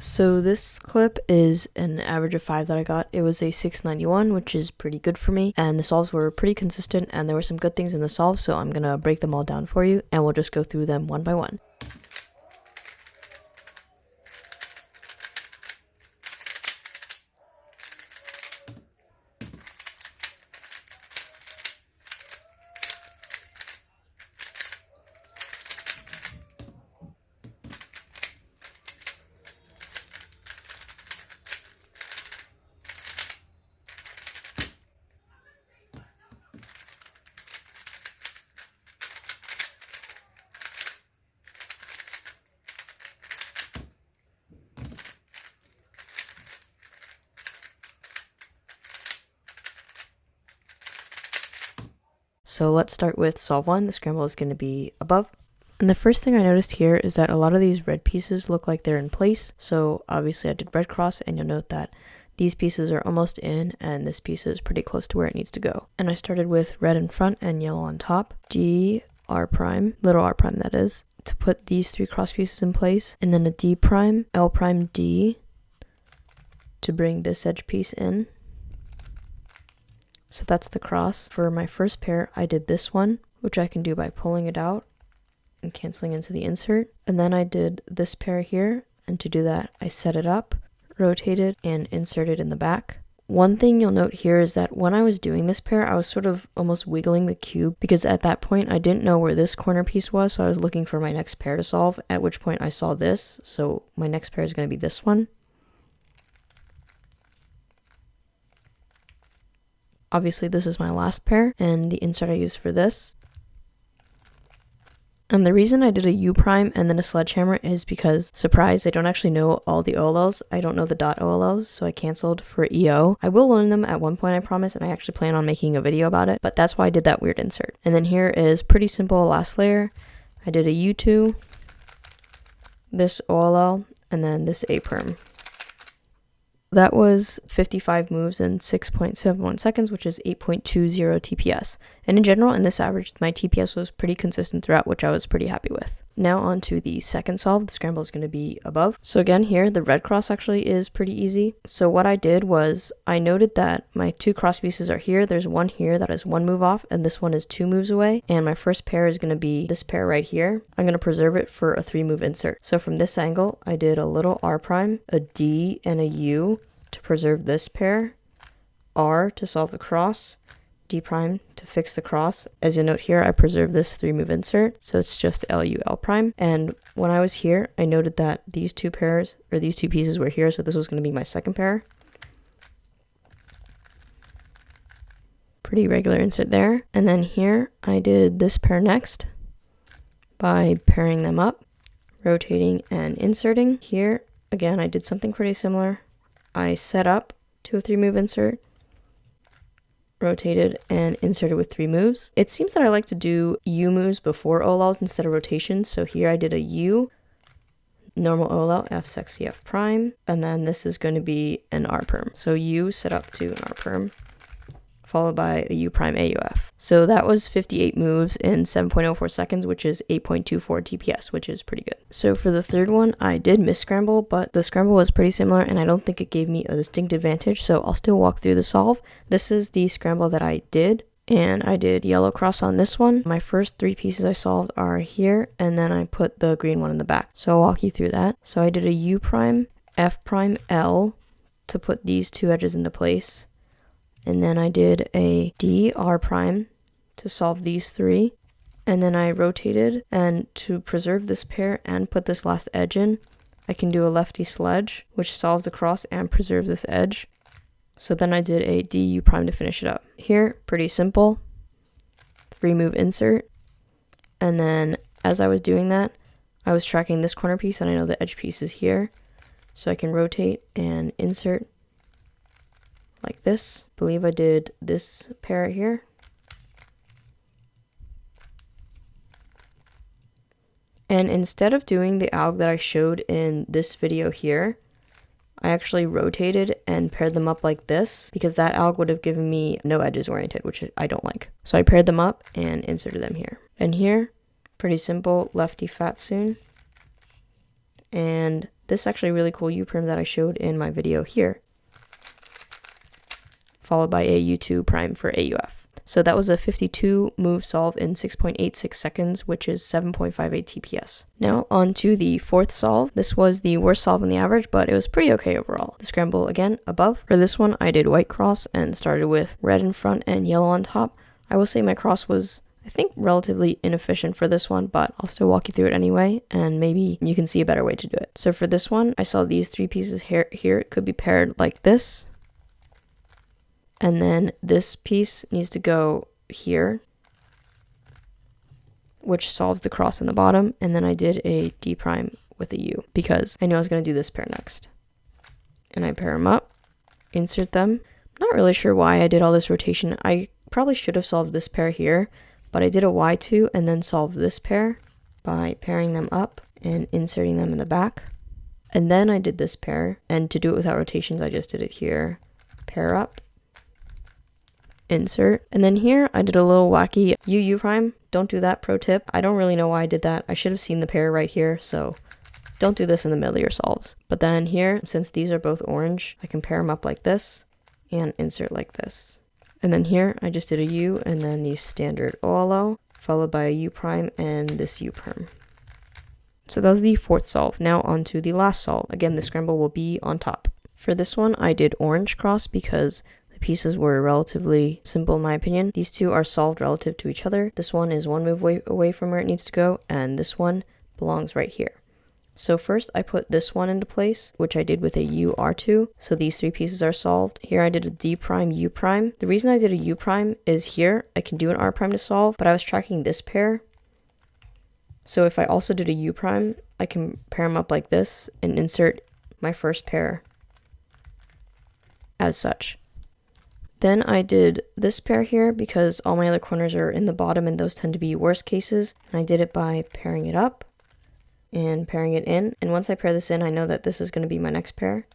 So this clip is an average of 5 that I got. It was a 691, which is pretty good for me, and the solves were pretty consistent, and there were some good things in the solves, so I'm gonna break them all down for you, and we'll just go through them one by one. So let's start with solve 1. The scramble is going to be above. And the first thing I noticed here is that a lot of these red pieces look like they're in place. So obviously I did red cross, and you'll note that these pieces are almost in and this piece is pretty close to where it needs to go. And I started with red in front and yellow on top. D, R prime, little r prime that is, to put these 3 cross pieces in place. And then a D prime, L prime, D to bring this edge piece in. So that's the cross. For my first pair, I did this one, which I can do by pulling it out and canceling into the insert. And then I did this pair here, and to do that, I set it up, rotated, and inserted in the back. One thing you'll note here is that when I was doing this pair, I was sort of almost wiggling the cube, because at that point, I didn't know where this corner piece was, so I was looking for my next pair to solve, at which point I saw this, so my next pair is going to be this one. Obviously, this is my last pair, and the insert I used for this. And the reason I did a U prime and then a sledgehammer is because, surprise, I don't actually know all the OLLs. I don't know the dot OLLs, so I canceled for EO. I will learn them at one point, I promise, and I actually plan on making a video about it, but that's why I did that weird insert. And then here is pretty simple last layer. I did a U2, this OLL, and then this A perm. That was 55 moves in 6.71 seconds, which is 8.20 TPS. And in general, in this average, my TPS was pretty consistent throughout, which I was pretty happy with. Now on to the second solve. The scramble is going to be above. So again, here, the red cross actually is pretty easy. So what I did was I noted that my 2 cross pieces are here. There's one here that is 1 move off, and this one is 2 moves away. And my first pair is going to be this pair right here. I'm going to preserve it for a 3-move insert. So from this angle, I did a little R prime, a D, and a U to preserve this pair, R to solve the cross, D prime to fix the cross. As you'll note here, I preserved this 3-move insert, so it's just LU L prime. And when I was here, I noted that these 2 pairs, or these 2 pieces were here, so this was going to be my second pair. Pretty regular insert there. And then here, I did this pair next by pairing them up, rotating and inserting. Here, again, I did something pretty similar. I set up to a 3-move insert, rotated, and inserted with 3 moves. It seems that I like to do U moves before OLLs instead of rotations. So here I did a U, normal OLL, F sexy F prime, and then this is going to be an R perm. So U set up to an R perm, followed by a U prime AUF. So that was 58 moves in 7.04 seconds, which is 8.24 TPS, which is pretty good. So for the third one, I did miss scramble, but the scramble was pretty similar, and I don't think it gave me a distinct advantage, so I'll still walk through the solve. This is the scramble that I did, and I did yellow cross on this one. My first 3 pieces I solved are here, and then I put the green one in the back. So I'll walk you through that. So I did a U prime, F prime, L to put these 2 edges into place. And then I did a D, R prime to solve these 3. And then I rotated, and to preserve this pair and put this last edge in, I can do a lefty sledge, which solves the cross and preserves this edge. So then I did a D, U prime to finish it up. Here, pretty simple, 3-move insert. And then as I was doing that, I was tracking this corner piece, and I know the edge piece is here. So I can rotate and insert like this. I believe I did this pair here. And instead of doing the alg that I showed in this video here, I actually rotated and paired them up like this, because that alg would have given me no edges oriented, which I don't like. So I paired them up and inserted them here. And here, pretty simple, lefty fat soon. And this actually really cool U-prim that I showed in my video here, followed by a U2 prime for AUF. So that was a 52 move solve in 6.86 seconds, which is 7.58 TPS. Now on to the fourth solve. This was the worst solve in the average, but it was pretty okay overall. The scramble again above. For this one, I did white cross and started with red in front and yellow on top. I will say my cross was, I think, relatively inefficient for this one, but I'll still walk you through it anyway, and maybe you can see a better way to do it. So for this one, I saw these three pieces here. It could be paired like this. And then this piece needs to go here, which solves the cross in the bottom. And then I did a D prime with a U because I knew I was going to do this pair next. And I pair them up, insert them. I'm not really sure why I did all this rotation. I probably should have solved this pair here, but I did a Y2 and then solved this pair by pairing them up and inserting them in the back. And then I did this pair, and to do it without rotations, I just did it here, pair up, insert, and then here I did a little wacky U prime. Don't do that, pro tip. I don't really know why I did that. I should have seen the pair right here, so don't do this in the middle of your solves. But then here, since these are both orange, I can pair them up like this and insert like this. And then here I just did a U and then the standard OLO followed by a U prime and this U prime. So that was the fourth solve. Now on to the last solve. Again, the scramble will be on top. For this one, I did orange cross because pieces were relatively simple in my opinion. These two are solved relative to each other. This one is one move away from where it needs to go, and this one belongs right here. So first I put this one into place, which I did with a U R2. So these three pieces are solved. Here I did a D prime U prime. The reason I did a U prime is here I can do an R prime to solve, but I was tracking this pair. So if I also did a U prime, I can pair them up like this and insert my first pair as such. Then I did this pair here because all my other corners are in the bottom and those tend to be worst cases. And I did it by pairing it up and pairing it in. And once I pair this in, I know that this is going to be my next pair.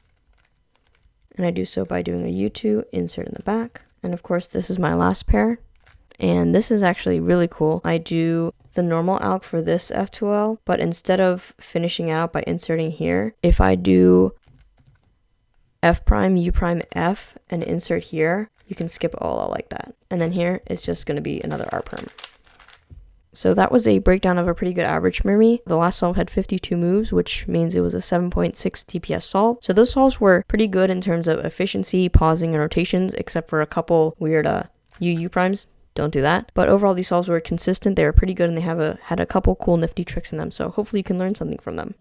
And I do so by doing a U2, insert in the back. And of course, this is my last pair. And this is actually really cool. I do the normal alg for this F2L, but instead of finishing out by inserting here, if I do F prime, U prime, F, and insert here, you can skip all like that. And then here is just going to be another R prime. So that was a breakdown of a pretty good average for me. The last solve had 52 moves, which means it was a 7.6 TPS solve. So those solves were pretty good in terms of efficiency, pausing, and rotations, except for a couple weird U primes. Don't do that. But overall, these solves were consistent. They were pretty good, and they had a couple cool nifty tricks in them. So hopefully you can learn something from them.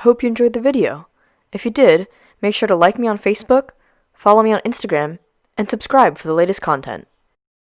hope you enjoyed the video. If you did, make sure to like me on Facebook, follow me on Instagram, and subscribe for the latest content.